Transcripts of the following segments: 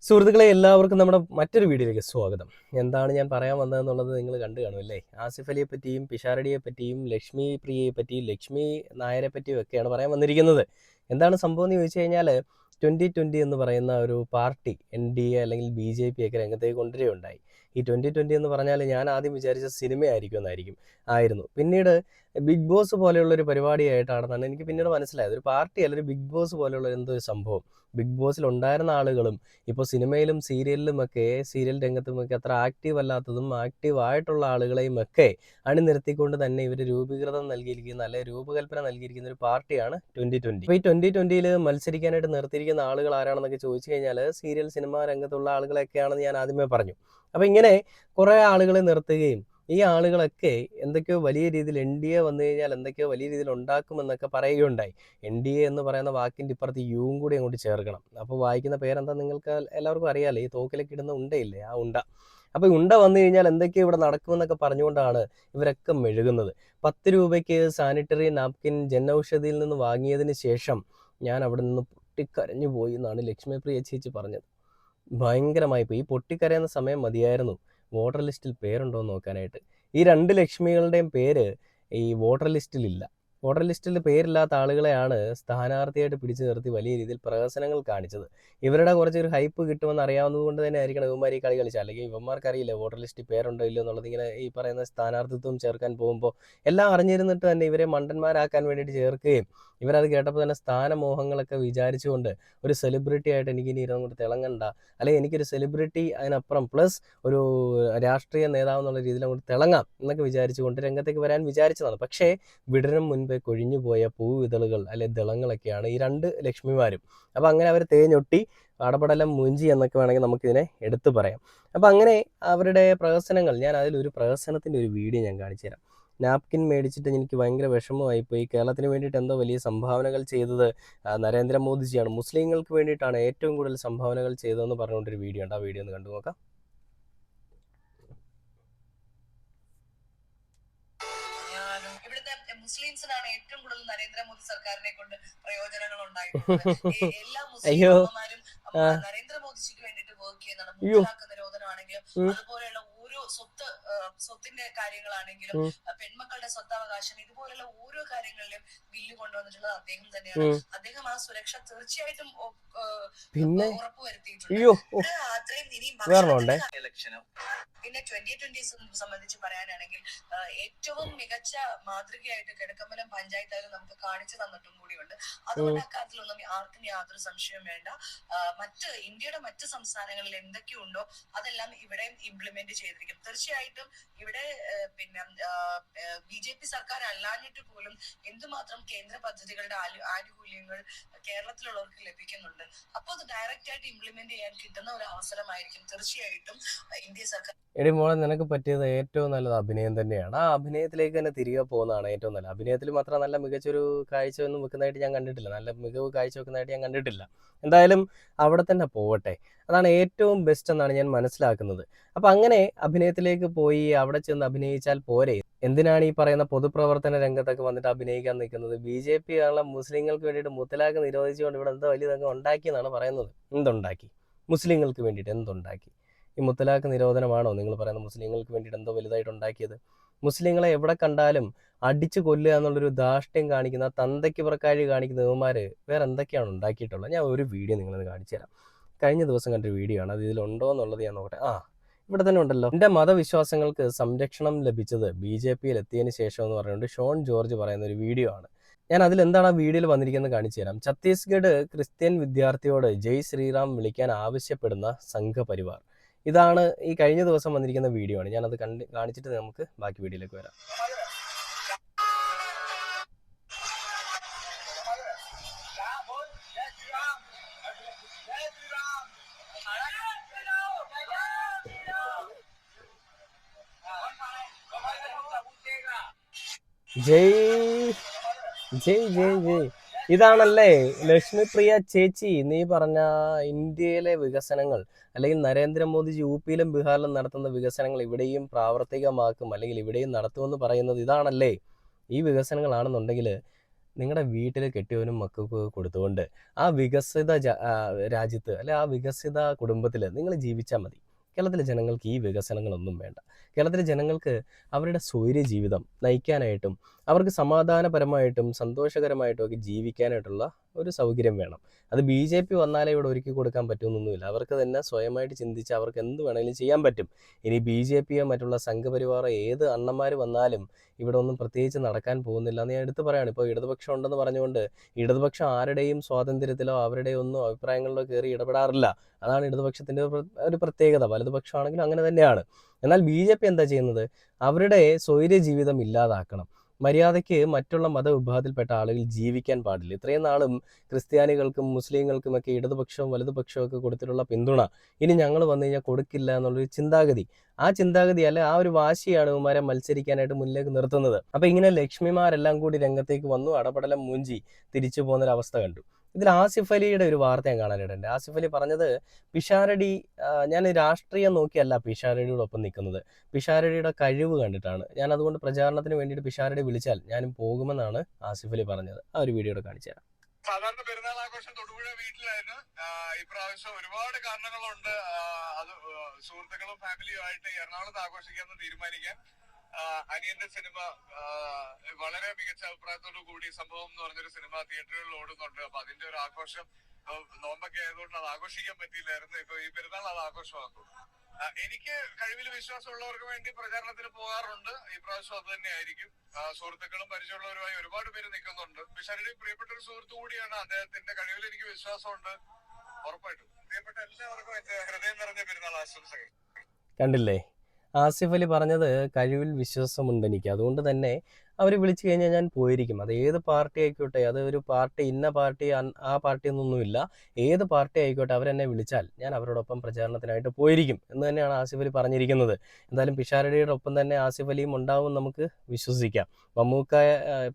സുഹൃത്തുക്കളെ എല്ലാവർക്കും നമ്മുടെ മറ്റൊരു വീഡിയോയിലേക്ക് സ്വാഗതം. എന്താണ് ഞാൻ പറയാൻ വന്നതെന്നുള്ളത് നിങ്ങൾ കണ്ടു കാണുമല്ലേ? ആസിഫ് അലിയെ പറ്റിയും പിഷാരടിയെ പറ്റിയും ലക്ഷ്മി പ്രിയയെ പറ്റിയും ലക്ഷ്മി നായരെ പറ്റിയും ഒക്കെയാണ് പറയാൻ വന്നിരിക്കുന്നത്. എന്താണ് സംഭവം എന്ന് ചോദിച്ചു കഴിഞ്ഞാൽ 2020 എന്ന് പറയുന്ന ഒരു പാർട്ടി NDA അല്ലെങ്കിൽ BJP ഒക്കെ രംഗത്തേക്ക് കൊണ്ടുവരികയുണ്ടായി. ഈ 2020 എന്ന് പറഞ്ഞാൽ ഞാൻ ആദ്യം വിചാരിച്ച ആയിരുന്നു. പിന്നീട് ബിഗ് ബോസ് പോലെയുള്ള ഒരു പരിപാടിയായിട്ടാണെന്നാണ് എനിക്ക് പിന്നീട് മനസ്സിലായത്. ഒരു പാർട്ടി അല്ല, ഒരു ബിഗ് ബോസ് പോലെയുള്ള എന്തോ ഒരു സംഭവം. ബിഗ് ബോസിൽ ഉണ്ടായിരുന്ന ആളുകളും ഇപ്പോൾ സിനിമയിലും സീരിയലിലുമൊക്കെ സീരിയൽ രംഗത്തുമൊക്കെ അത്ര ആക്റ്റീവ് അല്ലാത്തതും ആക്റ്റീവ് ആയിട്ടുള്ള ആളുകളെയും ഒക്കെ അണിനിർത്തിക്കൊണ്ട് തന്നെ ഇവർ രൂപകൽപ്പന നൽകിയിരിക്കുന്ന ഒരു പാർട്ടിയാണ് 2020. അപ്പോൾ ഈ 2020 മത്സരിക്കാനായിട്ട് നിർത്തിയിരിക്കുന്ന ആളുകൾ ആരാണെന്നൊക്കെ ചോദിച്ചു കഴിഞ്ഞാൽ സീരിയൽ സിനിമാ രംഗത്തുള്ള ആളുകളൊക്കെയാണെന്ന് ഞാൻ ആദ്യമേ പറഞ്ഞു. അപ്പോൾ ഇങ്ങനെ കുറേ ആളുകളെ നിർത്തുകയും ഈ ആളുകളൊക്കെ എന്തൊക്കെയോ വലിയ രീതിയിൽ NDA വന്നു കഴിഞ്ഞാൽ എന്തൊക്കെയോ വലിയ രീതിയിൽ ഉണ്ടാക്കുമെന്നൊക്കെ പറയുകയുണ്ടായി. NDA എന്ന് പറയുന്ന വാക്കിൻ്റെ ഇപ്പുറത്ത് യും കൂടി അങ്ങോട്ട് ചേർക്കണം. അപ്പോൾ വായിക്കുന്ന പേരെന്താ നിങ്ങൾക്ക് എല്ലാവർക്കും അറിയാമല്ലോ, ഈ തോക്കിലൊക്കെ ഇടുന്ന ഉണ്ടയില്ലേ, ആ ഉണ്ട. അപ്പോൾ ഈ ഉണ്ട വന്നു കഴിഞ്ഞാൽ എന്തൊക്കെയോ ഇവിടെ നടക്കുമെന്നൊക്കെ പറഞ്ഞുകൊണ്ടാണ് ഇവരൊക്കെ മെഴുകുന്നത്. 10 രൂപയ്ക്ക് സാനിറ്ററി നാപ്കിൻ ജനൌഷധിയിൽ നിന്ന് വാങ്ങിയതിന് ശേഷം ഞാൻ അവിടെ നിന്ന് പൊട്ടിക്കരഞ്ഞു പോയി എന്നാണ് ലക്ഷ്മി പ്രിയ ചേച്ചി പറഞ്ഞത്. ഭയങ്കരമായി പോയി. ഈ പൊട്ടിക്കരയുന്ന സമയം മതിയായിരുന്നു വോട്ടർ ലിസ്റ്റിൽ പേരുണ്ടോ എന്ന് നോക്കാനായിട്ട്. ഈ 2 ലക്ഷ്മികളുടെയും പേര് ഈ വോട്ടർ ലിസ്റ്റിലില്ല. വോട്ടർ ലിസ്റ്റിൽ പേരില്ലാത്ത ആളുകളെയാണ് സ്ഥാനാർത്ഥിയായിട്ട് പിടിച്ചു നിർത്തി വലിയ രീതിയിൽ പ്രഹസനങ്ങൾ കാണിച്ചത്. ഇവരുടെ കുറച്ചൊരു ഹൈപ്പ് കിട്ടുമെന്ന് അറിയാവുന്നത് കൊണ്ട് തന്നെ ആയിരിക്കണം ഇവന്മാർ ഈ കളി കളിച്ചത്. അല്ലെങ്കിൽ ഇവന്മാർക്കറിയില്ല വോട്ടർ ലിസ്റ്റിൽ പേരുണ്ടോ ഇല്ലയോ എന്നുള്ളത്. ഇങ്ങനെ ഈ പറയുന്ന സ്ഥാനാർത്ഥിത്വം ചേർക്കാൻ പോകുമ്പോൾ എല്ലാം അറിഞ്ഞിരുന്നിട്ട് തന്നെ ഇവരെ മണ്ടന്മാരാക്കാൻ വേണ്ടിയിട്ട് ചേർക്കുകയും ഇവരത് കേട്ടപ്പോൾ തന്നെ സ്ഥാനമോഹങ്ങളൊക്കെ വിചാരിച്ചുകൊണ്ട് ഒരു സെലിബ്രിറ്റി ആയിട്ട് എനിക്കിനി ഇരുന്നങ്ങോട്ട് തിളങ്ങണ്ട, അല്ലെങ്കിൽ എനിക്കൊരു സെലിബ്രിറ്റി അതിനപ്പുറം പ്ലസ് ഒരു രാഷ്ട്രീയ നേതാവ് എന്നുള്ള രീതിയിൽ അങ്ങോട്ട് തിളങ്ങാം എന്നൊക്കെ വിചാരിച്ചുകൊണ്ട് രംഗത്തേക്ക് വരാൻ വിചാരിച്ചതാണ്. പക്ഷേ വിടരും മുൻപേ കൊഴിഞ്ഞുപോയ പൂവിതളുകൾ അല്ലെ ദളങ്ങളൊക്കെയാണ് ഈ 2 ലക്ഷ്മിമാരും. അപ്പോൾ അങ്ങനെ അവർ തേഞ്ഞൊട്ടി അടപടലം മൂഞ്ചി എന്നൊക്കെ വേണമെങ്കിൽ നമുക്കിതിനെ എടുത്തു പറയാം. അപ്പോൾ അങ്ങനെ അവരുടെ പ്രഹസനങ്ങൾ, ഞാൻ അതിലൊരു പ്രഹസനത്തിൻ്റെ ഒരു വീഡിയോ ഞാൻ കാണിച്ചു തരാം. നാപ്കിൻ മേടിച്ചിട്ട് എനിക്ക് ഭയങ്കര വിഷമമായിപ്പോയി. കേരളത്തിന് വേണ്ടിയിട്ട് എന്തോ വലിയ സംഭാവനകൾ ചെയ്തത് നരേന്ദ്രമോദിജിയാണ്. മുസ്ലിങ്ങൾക്ക് വേണ്ടിയിട്ടാണ് ഏറ്റവും കൂടുതൽ സംഭാവനകൾ ചെയ്തതെന്ന് പറഞ്ഞുകൊണ്ടൊരു വീഡിയോ ഉണ്ട്. ആ വീഡിയോ ഒന്ന് കണ്ടു നോക്കാം. മുസ്ലിംസിനാണ് ഏറ്റവും കൂടുതൽ നരേന്ദ്രമോദി സർക്കാരിനെ കൊണ്ട് പ്രയോജനങ്ങൾ ഉണ്ടായിട്ടുള്ളത്. എല്ലാ മുസ്ലിം അയ്യോ അമ്മമാരും നരേന്ദ്രമോദിജിക്ക് വേണ്ടിയിട്ട് വർക്ക് ചെയ്യുന്നതാണ്. മുത്തലാഖ് നിരോധനമാണെങ്കിലും അതുപോലെയുള്ള ഓരോ സ്വത്തിന്റെ കാര്യങ്ങളാണെങ്കിലും പെൺമക്കളുടെ സ്വത്തവകാശം ഇതുപോലുള്ള ഓരോ കാര്യങ്ങളിലും ബില്ല് കൊണ്ടുവന്നിട്ടുള്ളത് അദ്ദേഹം തന്നെയാണ്. അദ്ദേഹം ആ സുരക്ഷ തീർച്ചയായിട്ടും പിന്നെ ഉറപ്പുവരുത്തിയിട്ടുണ്ട്. അത്രയും ഇനിയും പിന്നെ 2020 സംബന്ധിച്ച് പറയാനാണെങ്കിൽ ഏറ്റവും മികച്ച മാതൃകയായിട്ട് കിഴക്കമ്പലം പഞ്ചായത്ത് നമുക്ക് കാണിച്ചു തന്നിട്ടും കൂടിയുണ്ട്. അതുകൊണ്ട് അക്കാര്യത്തിലൊന്നും ആർക്കും യാതൊരു സംശയവും വേണ്ട. ഇന്ത്യയുടെ മറ്റ് സംസ്ഥാനങ്ങളിൽ എന്തൊക്കെയുണ്ടോ അതെല്ലാം ഇവിടെ ഇംപ്ലിമെന്റ് ചെയ്തിരിക്കും. തീർച്ചയായിട്ടും ഇവിടെ പിന്നെ BJP സർക്കാർ അല്ലാഞ്ഞിട്ട് പോലും എന്തുമാത്രം കേന്ദ്ര പദ്ധതികളുടെ ആനുകൂല്യങ്ങൾ കേരളത്തിലുള്ളവർക്ക് ലഭിക്കുന്നുണ്ട്. അപ്പോൾ അത് ഡയറക്റ്റ് ആയിട്ട് ഇംപ്ലിമെന്റ് ചെയ്യാൻ കിട്ടുന്ന ഒരു അവസരമായിരിക്കും തീർച്ചയായിട്ടും ഇന്ത്യ സർക്കാർ. എടി മോളെ, നിനക്ക് പറ്റിയത് ഏറ്റവും നല്ലത് അഭിനയം തന്നെയാണ്. ആ അഭിനയത്തിലേക്ക് തന്നെ തിരികെ പോകുന്നതാണ് ഏറ്റവും നല്ലത്. അഭിനയത്തിൽ മാത്രം നല്ല മികച്ചൊരു കാഴ്ചയൊന്നും വെക്കുന്നതായിട്ട് ഞാൻ കണ്ടിട്ടില്ല, നല്ല മികവ് കാഴ്ച വെക്കുന്നതായിട്ട് ഞാൻ കണ്ടിട്ടില്ല. എന്തായാലും അവിടെ തന്നെ പോവട്ടെ, അതാണ് ഏറ്റവും ബെസ്റ്റ് എന്നാണ് ഞാൻ മനസ്സിലാക്കുന്നത്. അപ്പം അങ്ങനെ അഭിനയത്തിലേക്ക് പോയി അവിടെ ചെന്ന് അഭിനയിച്ചാൽ പോരെ? എന്തിനാണ് ഈ പറയുന്ന പൊതുപ്രവർത്തന രംഗത്തൊക്കെ വന്നിട്ട് അഭിനയിക്കാൻ നിൽക്കുന്നത്? BJP ആണല്ലോ മുസ്ലിങ്ങൾക്ക് വേണ്ടിയിട്ട് മുത്തലാഖ് നിരോധിച്ചുകൊണ്ട് ഇവിടെ എന്തോ വലിയതൊക്കെ ഉണ്ടാക്കിയെന്നാണ് പറയുന്നത്. എന്തുണ്ടാക്കി? മുസ്ലിങ്ങൾക്ക് വേണ്ടിയിട്ട് എന്തുണ്ടാക്കി? ഈ മുത്തലാഖ് നിരോധനമാണോ നിങ്ങൾ പറയുന്നത് മുസ്ലിങ്ങൾക്ക് വേണ്ടിയിട്ട് എന്തോ വലുതായിട്ട് ഉണ്ടാക്കിയത്? മുസ്ലിങ്ങളെ എവിടെ കണ്ടാലും അടിച്ചു കൊല്ലുക എന്നുള്ളൊരു ധാർഷ്ട്യം കാണിക്കുന്ന, തന്തയ്ക്ക് പുറക്കാഴി കാണിക്കുന്ന ഇവന്മാർ വേറെ എന്തൊക്കെയാണ് ഉണ്ടാക്കിയിട്ടുള്ളത്? ഞാൻ ഒരു വീഡിയോ നിങ്ങളൊന്ന് കാണിച്ചു തരാം. കഴിഞ്ഞ ദിവസം കണ്ടൊരു വീഡിയോ ആണ്, അത് ഇതിലുണ്ടോ എന്നുള്ളത് ഞാൻ നോക്കട്ടെ. ഇവിടെ തന്നെ ഉണ്ടല്ലോ. എൻ്റെ മതവിശ്വാസങ്ങൾക്ക് സംരക്ഷണം ലഭിച്ചത് BJPയിൽ എത്തിയതിന് ശേഷം എന്ന് പറഞ്ഞുകൊണ്ട് ഷോൺ ജോർജ് പറയുന്ന ഒരു വീഡിയോ ആണ്. ഞാൻ അതിലെന്താണ് ആ വീഡിയോയിൽ വന്നിരിക്കുന്നത് കാണിച്ചു തരാം. ഛത്തീസ്ഗഡ് ക്രിസ്ത്യൻ വിദ്യാർത്ഥിയോട് ജയ് ശ്രീറാം വിളിക്കാൻ ആവശ്യപ്പെടുന്ന സംഘപരിവാർ. ഇതാണ് ഈ കഴിഞ്ഞ ദിവസം വന്നിരിക്കുന്ന വീഡിയോ ആണ്. ഞാനത് കാണിച്ചിട്ട് നമുക്ക് ബാക്കി വീഡിയോയിലേക്ക് വരാം. ജയ് ജയ് ജയ് ജയ്. ഇതാണല്ലേ ലക്ഷ്മി പ്രിയ ചേച്ചി നീ പറഞ്ഞ ഇന്ത്യയിലെ വികസനങ്ങൾ, അല്ലെങ്കിൽ നരേന്ദ്രമോദിജി UPയിലും ബീഹാറിലും നടത്തുന്ന വികസനങ്ങൾ ഇവിടെയും പ്രാവർത്തികമാക്കും അല്ലെങ്കിൽ ഇവിടെയും നടത്തുമെന്ന് പറയുന്നത് ഇതാണല്ലേ? ഈ വികസനങ്ങളാണെന്നുണ്ടെങ്കിൽ നിങ്ങളുടെ വീട്ടിൽ കെട്ടിയവനും മക്കൾക്ക് കൊടുത്തുകൊണ്ട് ആ വികസിത രാജ്യത്ത് അല്ലെ ആ വികസിത കുടുംബത്തിൽ നിങ്ങൾ ജീവിച്ചാൽ മതി. കേരളത്തിലെ ജനങ്ങൾക്ക് ഈ വികസനങ്ങളൊന്നും വേണ്ട. കേരളത്തിലെ ജനങ്ങൾക്ക് അവരുടെ സ്വൈര്യ ജീവിതം നയിക്കാനായിട്ടും അവർക്ക് സമാധാനപരമായിട്ടും സന്തോഷകരമായിട്ടും ഒക്കെ ജീവിക്കാനായിട്ടുള്ള ഒരു സൗകര്യം വേണം. അത് BJP വന്നാലേ ഇവിടെ ഒരുക്കി കൊടുക്കാൻ പറ്റുമെന്നൊന്നുമില്ല. അവർക്ക് തന്നെ സ്വയമായിട്ട് ചിന്തിച്ച് അവർക്ക് എന്ത് വേണമെങ്കിലും ചെയ്യാൻ പറ്റും. ഇനി BJPയോ മറ്റുള്ള സംഘപരിവാറോ ഏത് അണ്ണന്മാർ വന്നാലും ഇവിടെ ഒന്നും പ്രത്യേകിച്ച് നടക്കാൻ പോകുന്നില്ല എന്ന് ഞാൻ എടുത്തു പറയുകയാണ്. ഇപ്പോൾ ഇടതുപക്ഷം ഉണ്ടെന്ന് പറഞ്ഞുകൊണ്ട് ഇടതുപക്ഷം ആരുടെയും സ്വാതന്ത്ര്യത്തിലോ അവരുടെ ഒന്നും അഭിപ്രായങ്ങളിലോ കയറി ഇടപെടാറില്ല. അതാണ് ഇടതുപക്ഷത്തിൻ്റെ ഒരു പ്രത്യേകത. വലതുപക്ഷമാണെങ്കിലും അങ്ങനെ തന്നെയാണ്. എന്നാൽ BJP എന്താ ചെയ്യുന്നത്? അവരുടെ സ്വൈര്യ ജീവിതം ഇല്ലാതാക്കണം. മര്യാദയ്ക്ക് മറ്റുള്ള മതവിഭാഗത്തിൽപ്പെട്ട ആളുകൾ ജീവിക്കാൻ പാടില്ല. ഇത്രയും നാളും ക്രിസ്ത്യാനികൾക്കും മുസ്ലിങ്ങൾക്കുമൊക്കെ ഇടതുപക്ഷവും വലതുപക്ഷവും ഒക്കെ കൊടുത്തിട്ടുള്ള പിന്തുണ ഇനി ഞങ്ങൾ വന്നു കഴിഞ്ഞാൽ കൊടുക്കില്ല എന്നുള്ളൊരു ചിന്താഗതി, ആ ചിന്താഗതി അല്ലെ ആ ഒരു വാശിയാണ് ഇവന്മാരെ മത്സരിക്കാനായിട്ട് മുന്നിലേക്ക് നിർത്തുന്നത്. അപ്പോൾ ഇങ്ങനെ ലക്ഷ്മിമാരെല്ലാം കൂടി രംഗത്തേക്ക് വന്നു, അടപടലം മൂഞ്ചി തിരിച്ചു പോകുന്നൊരവസ്ഥ കണ്ടു. ഇതിൽ ആസിഫ് അലിയുടെ ഒരു വാർത്ത ഞാൻ കാണാനിടയുണ്ട്. ആസിഫ് അലി പറഞ്ഞത് പിഷാരടി, ഞാൻ രാഷ്ട്രീയം നോക്കിയല്ല പിഷാരടിയുടെ ഒപ്പം നിൽക്കുന്നത്, പിഷാരടിയുടെ കഴിവ് കണ്ടിട്ടാണ്. ഞാൻ അതുകൊണ്ട് പ്രചാരണത്തിന് വേണ്ടിയിട്ട് പിഷാരടി വിളിച്ചാൽ ഞാനും പോകുമെന്നാണ് ആസിഫ് അലി പറഞ്ഞത്. ആ ഒരു വീഡിയോ കാണിച്ചു തരാം. സാധാരണ പെരുന്നാൾ ആഘോഷം തൊടുപുഴ വീട്ടിലായിരുന്നു. ഇപ്രാവശ്യം ഒരുപാട് കാരണങ്ങളുണ്ട്. അത് സുഹൃത്തുക്കളും ഫാമിലിയും ആയിട്ട് എറണാകുളത്ത് ആഘോഷിക്കാമെന്ന് തീരുമാനിക്കാൻ അനിയന്റെ സിനിമ വളരെ മികച്ച അഭിപ്രായത്തോടു കൂടി സംഭവം എന്ന് പറഞ്ഞൊരു സിനിമ തിയേറ്ററുകളിൽ ഓടുന്നുണ്ട്. അപ്പൊ അതിന്റെ ഒരു ആഘോഷം നോമ്പൊക്കെ ആയതുകൊണ്ട് അത് ആഘോഷിക്കാൻ പറ്റിയില്ലായിരുന്നു. ഇപ്പൊ ഈ പെരുന്നാൾ അത് ആഘോഷമാക്കും. എനിക്ക് കഴിവിൽ വിശ്വാസമുള്ളവർക്ക് വേണ്ടി പ്രചാരണത്തിന് പോകാറുണ്ട്. ഈ പ്രാവശ്യം അത് തന്നെയായിരിക്കും. സുഹൃത്തുക്കളും പരിചയമുള്ളവരുമായി ഒരുപാട് പേര് നിൽക്കുന്നുണ്ട്. പിഷാരടി പ്രിയപ്പെട്ട ഒരു സുഹൃത്തു കൂടിയാണ്. അദ്ദേഹത്തിന്റെ കഴിവിൽ എനിക്ക് വിശ്വാസമുണ്ട്. ഉറപ്പായിട്ടും പ്രിയപ്പെട്ട എല്ലാവർക്കും എന്റെ ഹൃദയം നിറഞ്ഞ പെരുന്നാൾ ആശംസകൾ. കണ്ടില്ലേ, ആസിഫ് അലി പറഞ്ഞത് കഴിവിൽ വിശ്വാസമുണ്ട് എനിക്ക്, അതുകൊണ്ട് തന്നെ അവർ വിളിച്ചു കഴിഞ്ഞാൽ ഞാൻ പോയിരിക്കും. അത് ഏത് പാർട്ടി ആയിക്കോട്ടെ, അത് ഒരു പാർട്ടി ഇന്ന പാർട്ടി ആ പാർട്ടി എന്നൊന്നുമില്ല, ഏത് പാർട്ടി ആയിക്കോട്ടെ അവരെന്നെ വിളിച്ചാൽ ഞാൻ അവരോടൊപ്പം പ്രചാരണത്തിനായിട്ട് പോയിരിക്കും എന്ന് തന്നെയാണ് ആസിഫ് അലി പറഞ്ഞിരിക്കുന്നത്. എന്തായാലും പിഷാരടിയുടെ ഒപ്പം തന്നെ ആസിഫ് അലിയും ഉണ്ടാവും നമുക്ക് വിശ്വസിക്കാം. മമ്മൂക്ക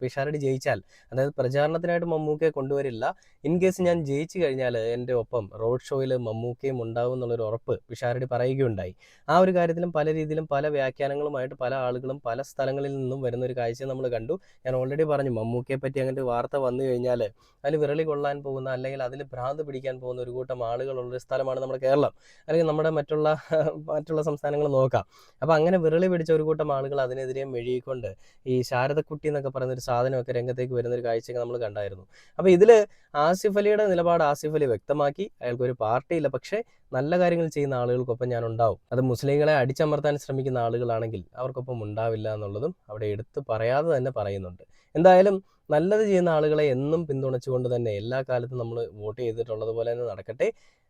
പിഷാരടി ജയിച്ചാൽ, അതായത് പ്രചാരണത്തിനായിട്ട് മമ്മൂക്കയെ കൊണ്ടുവരില്ല, ഇൻ കേസ് ഞാൻ ജയിച്ചു കഴിഞ്ഞാൽ എൻ്റെ ഒപ്പം റോഡ് ഷോയിൽ മമ്മൂക്കയും ഉണ്ടാവും എന്നുള്ളൊരു ഉറപ്പ് പിഷാരടി പറയുകയുണ്ടായി. ആ ഒരു കാര്യത്തിലും പല രീതിയിലും പല വ്യാഖ്യാനങ്ങളുമായിട്ട് പല ആളുകളും പല സ്ഥലങ്ങളിൽ നിന്നും വരുന്നൊരു കാഴ്ച നമ്മൾ കണ്ടു. ഞാൻ ഓൾറെഡി പറഞ്ഞു, മമ്മൂക്കയെ പറ്റി അങ്ങനത്തെ വാർത്ത വന്നു കഴിഞ്ഞാൽ അതിൽ വിരളി കൊള്ളാൻ പോകുന്ന അല്ലെങ്കിൽ അതിൽ ഭ്രാന്ത് പിടിക്കാൻ പോകുന്ന ഒരു കൂട്ടം ആളുകളുള്ളൊരു സ്ഥലമാണ് നമ്മുടെ കേരളം, അല്ലെങ്കിൽ നമ്മുടെ മറ്റുള്ള സംസ്ഥാനങ്ങൾ നോക്കാം. അപ്പോൾ അങ്ങനെ വിരളി പിടിച്ച ഒരു കൂട്ടം ആളുകൾ അതിനെതിരെ മെഴുകിക്കൊണ്ട് ഈ ശാരദക്കുട്ടി എന്നൊക്കെ പറയുന്നൊരു സാധനമൊക്കെ രംഗത്തേക്ക് വരുന്നൊരു കാഴ്ചയൊക്കെ നമ്മൾ കണ്ടായിരുന്നു. അപ്പോൾ ഇതിൽ ആസിഫ് അലിയുടെ നിലപാട് ആസിഫ് അലി വ്യക്തമാക്കി. അയാൾക്കൊരു പാർട്ടിയില്ല, പക്ഷേ നല്ല കാര്യങ്ങൾ ചെയ്യുന്ന ആളുകൾക്കൊപ്പം ഞാൻ ഉണ്ടാവും. അത് മുസ്ലിങ്ങളെ അടിച്ചമർത്താൻ ശ്രമിക്കുന്ന ആളുകളാണെങ്കിൽ അവർക്കൊപ്പം ഉണ്ടാവില്ല എന്നുള്ളതും അവിടെ എടുത്ത് പറയാതെ തന്നെ പറയുന്നുണ്ട്. എന്തായാലും നല്ലത് ചെയ്യുന്ന ആളുകളെ എന്നും പിന്തുണച്ചുകൊണ്ട് തന്നെ എല്ലാ കാലത്തും നമ്മൾ വോട്ട് ചെയ്തിട്ടുള്ളത് പോലെ തന്നെ നടക്കട്ടെ.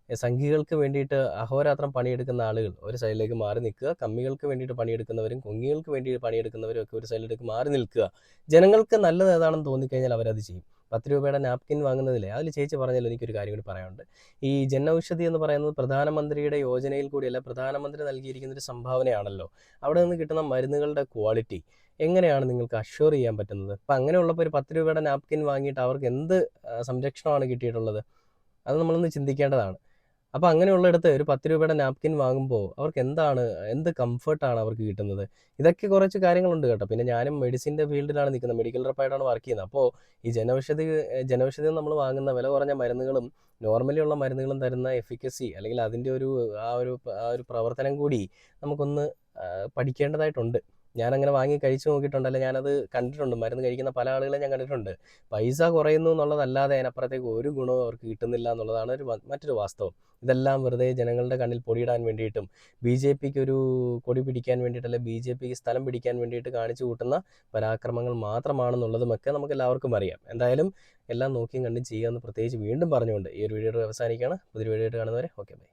സംഘികൾക്ക് വേണ്ടിയിട്ട് അഹോരാത്രം പണിയെടുക്കുന്ന ആളുകൾ ഒരു സൈഡിലേക്ക് മാറി നിൽക്കുക, കമ്മികൾക്ക് വേണ്ടിയിട്ട് പണിയെടുക്കുന്നവരും കൊങ്ങികൾക്ക് വേണ്ടി പണിയെടുക്കുന്നവരും ഒക്കെ ഒരു സൈഡിലേക്ക് മാറി നിൽക്കുക. ജനങ്ങൾക്ക് നല്ലത് ഏതാണെന്ന് തോന്നിക്കഴിഞ്ഞാൽ അവരത് ചെയ്യും. 10 രൂപയുടെ നാപ്കിൻ വാങ്ങുന്നതിലെ അതിൽ ചേച്ചി പറഞ്ഞാൽ എനിക്കൊരു കാര്യം കൂടി പറയാനുണ്ട്. ഈ ജൻ ഔഷധി എന്ന് പറയുന്നത് പ്രധാനമന്ത്രിയുടെ യോജനയിൽ കൂടിയല്ല, പ്രധാനമന്ത്രി നൽകിയിരിക്കുന്ന ഒരു സംഭാവനയാണല്ലോ. അവിടെ നിന്ന് കിട്ടുന്ന മരുന്നുകളുടെ ക്വാളിറ്റി എങ്ങനെയാണ് നിങ്ങൾക്ക് അഷ്വർ ചെയ്യാൻ പറ്റുന്നത്? അപ്പം അങ്ങനെയുള്ളപ്പോൾ ഒരു 10 രൂപയുടെ നാപ്കിൻ വാങ്ങിയിട്ട് അവർക്ക് എന്ത് സംരക്ഷണമാണ് കിട്ടിയിട്ടുള്ളത്? അത് നമ്മളൊന്ന് ചിന്തിക്കേണ്ടതാണ്. അപ്പോൾ അങ്ങനെയുള്ളിടത്ത് ഒരു 10 രൂപയുടെ നാപ്കിൻ വാങ്ങുമ്പോൾ അവർക്ക് എന്ത് കംഫർട്ടാണ് അവർക്ക് കിട്ടുന്നത്? ഇതൊക്കെ കുറച്ച് കാര്യങ്ങളുണ്ട് കേട്ടോ. പിന്നെ ഞാനും മെഡിസിൻ്റെ ഫീൽഡിലാണ് നിൽക്കുന്നത്, മെഡിക്കൽ റെപ്പായിട്ടാണ് വർക്ക് ചെയ്യുന്നത്. അപ്പോൾ ഈ ജനൌഷധി നമ്മൾ വാങ്ങുന്ന വില കുറഞ്ഞ മരുന്നുകളും നോർമലി ഉള്ള മരുന്നുകളും തരുന്ന എഫിക്കസി അല്ലെങ്കിൽ അതിൻ്റെ ആ ഒരു പ്രവർത്തനം കൂടി നമുക്കൊന്ന് പഠിക്കേണ്ടതായിട്ടുണ്ട്. ഞാനങ്ങനെ വാങ്ങി കഴിച്ചു നോക്കിയിട്ടുണ്ട്, അല്ലെങ്കിൽ ഞാനത് കണ്ടിട്ടുണ്ട്. മരുന്ന് കഴിക്കുന്ന പല ആളുകളെ ഞാൻ കണ്ടിട്ടുണ്ട്. പൈസ കുറയുന്നു എന്നുള്ളതല്ലാതെ അതിനപ്പുറത്തേക്ക് ഒരു ഗുണവും അവർക്ക് കിട്ടുന്നില്ല എന്നുള്ളതാണ് മറ്റൊരു വാസ്തവം. ഇതെല്ലാം വെറുതെ ജനങ്ങളുടെ കണ്ണിൽ പൊടിയിടാൻ വേണ്ടിയിട്ടും BJPക്ക് ഒരു കൊടി പിടിക്കാൻ വേണ്ടിയിട്ട്, അല്ലെങ്കിൽ BJPക്ക് സ്ഥലം പിടിക്കാൻ വേണ്ടിയിട്ട് കാണിച്ചു കൂട്ടുന്ന പരാക്രമങ്ങൾ മാത്രമാണെന്നുള്ളതുമൊക്കെ നമുക്ക് എല്ലാവർക്കും അറിയാം. എന്തായാലും എല്ലാം നോക്കിയും കണ്ടും ചെയ്യാമെന്ന് പ്രത്യേകിച്ച് വീണ്ടും പറഞ്ഞുകൊണ്ട് ഈ ഒരു വീഡിയോ അവസാനിക്കുകയാണ്. പുതിയൊരു വീഡിയോ കാണുന്നവരെ ഓക്കെ ബൈ.